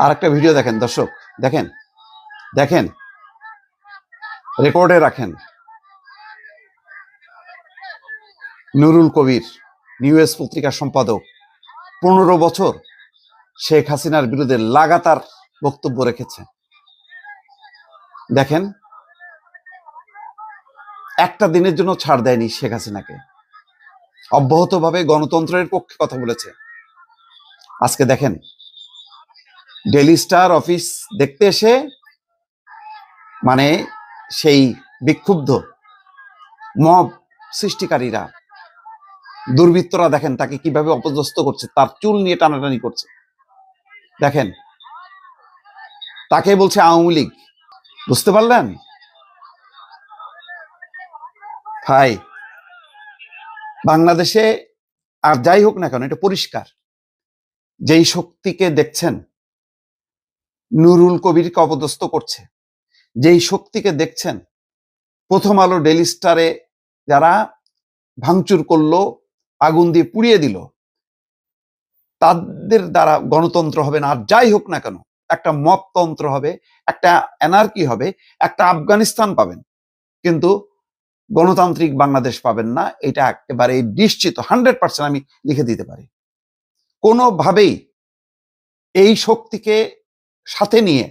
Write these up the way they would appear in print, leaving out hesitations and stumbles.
আর একটা ভিডিও দেখেন দর্শক, দেখেন দেখেন, রেকর্ডে রাখেন। নুরুল কবির, নিউজ পত্রিকার সম্পাদক, 15 বছর শেখ হাসিনার বিরুদ্ধে লাগাতার বক্তব্য রেখেছে। দেখেন, একটা দিনের জন্য ছাড় দেয়নি শেখ হাসিনাকে, অব্যাহতভাবে গণতন্ত্রের পক্ষে কথা বলেছে। আজকে দেখেন, ডেইলি স্টার অফিস দেখতে এসে মানে সেই বিক্ষুব্ধ মব সৃষ্টিকারীরা, দুর্বৃত্তরা দেখেন তাকে কিভাবে অপদস্থ করছে, তার চুল নিয়ে টানাটানি করছে। দেখেন, তাকে বলছে আওয়ামী লীগ। বুঝতে পারলেন ভাই? বাংলাদেশে আর যাই হোক না কেন, এটা পরিষ্কার, যেই শক্তিকে দেখছেন নুরুল কবিরকে অপদস্থ করছে, যেই শক্তিকে দেখছেন প্রথম আলো ডেইলি স্টারে যারা ভাঙচুর করলো, আগুন দিয়ে পুড়িয়ে দিল, তাদের দ্বারা গণতন্ত্র হবে না। আর যাই হোক না কেন, একটা মপতন্ত্র হবে, একটা এনার্কি হবে, একটা আফগানিস্তান পাবেন, কিন্তু গণতান্ত্রিক বাংলাদেশ পাবেন না। এটা একেবারে নিশ্চিত, 100% আমি লিখে দিতে পারি। কোনোভাবেই এই শক্তিকে সাথে নিয়ে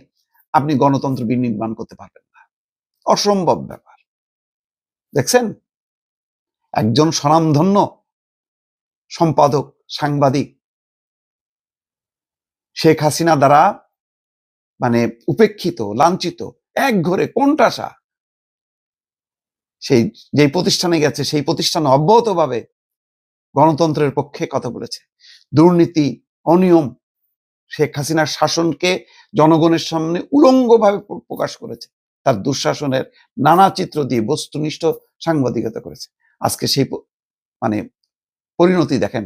আপনি গণতন্ত্র বিনির্মাণ করতে পারবেন না, অসম্ভব ব্যাপার। দেখছেন, একজন স্বনামধন্য সম্পাদক, সাংবাদিক শেখ হাসিনা দ্বারা উপেক্ষিত, লাঞ্ছিত, একঘরে কোণঠাসা, সেই যেই প্রতিষ্ঠানে গেছে, সেই প্রতিষ্ঠানে অব্যাহতভাবে গণতন্ত্রের পক্ষে কথা বলেছে। দুর্নীতি, অনিয়ম, শেখ হাসিনার শাসনকে জনগণের সামনে উলঙ্গভাবে প্রকাশ করেছে। তার দুঃশাসনের নানা চিত্র দিয়ে বস্তুনিষ্ঠ সাংবাদিকতা করেছে। আজকে সেই পরিণতি দেখেন।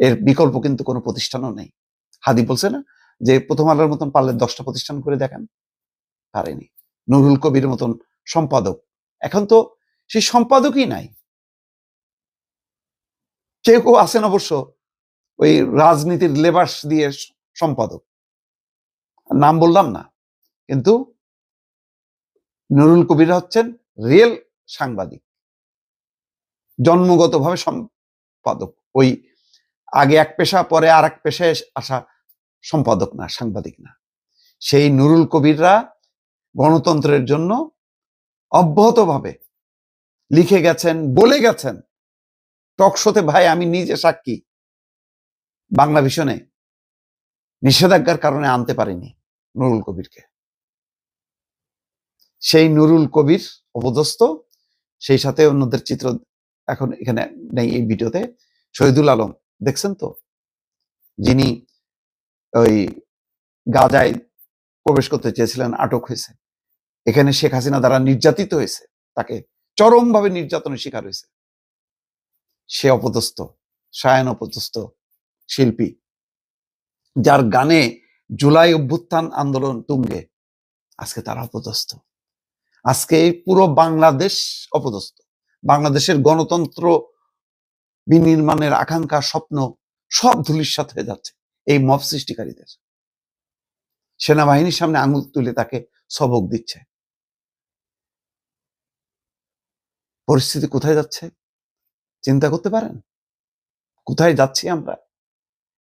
এর বিকল্প কিন্তু কোনো প্রতিষ্ঠানও নেই। হাদি বলছে না যে প্রথম আলোর মতন পারলে 10টা প্রতিষ্ঠান করে দেখান, পারেনি। নুরুল কবির মতন সম্পাদক, এখন তো সেই সম্পাদকই নাই। কেউ কেউ আছেন অবশ্য ওই রাজনীতির লেবাস দিয়ে সম্পাদক, নাম বললাম না, কিন্তু নুরুল কবির হচ্ছেন রিয়েল সাংবাদিক, জন্মগতভাবে সম্পাদক। ওই আগে এক পেশা পরে আর এক পেশায় আসা সম্পাদক না, সাংবাদিক না। সেই নুরুল কবিররা গণতন্ত্রের জন্য অব্যাহতভাবে লিখে গেছেন, বলে গেছেন টকশোতে। ভাই, আমি নিজে সাক্ষী, বাংলা ভিশনে নিষেধাজ্ঞার কারণে আনতে পারিনি নুরুল কবিরকে। সেই নুরুল কবির অপদস্থ, সেই সাথে অন্যদের চিত্র এখন এখানে নেই এই ভিডিওতে। শহীদুল আলম দেখছেন তো, যিনি ওই গাজায় প্রবেশ করতে চেয়েছিলেন, আটক হয়েছে। এখানে শেখ হাসিনা দ্বারা নির্যাতিত হয়েছে, তাকে চরমভাবে নির্যাতনের শিকার হয়েছে। সে অপদস্থ, শায়ান অপদস্থ শিল্পী, যার গানে জুলাই অভ্যুত্থান আন্দোলন তুঙ্গে, আজকে তারা অপদস্থ। আজকে পুরো বাংলাদেশ অপদস্থ। বাংলাদেশের গণতন্ত্র বিনির্মাণের আকাঙ্ক্ষা, স্বপ্ন সব ধূলিসাৎ হয়ে যাচ্ছে এই মব সৃষ্টিকারীদের। সেনাবাহিনীর সামনে আঙুল তুলে তাকে সবক দিচ্ছে। পরিস্থিতি কোথায় যাচ্ছে চিন্তা করতে পারেন? কোথায় যাচ্ছি আমরা?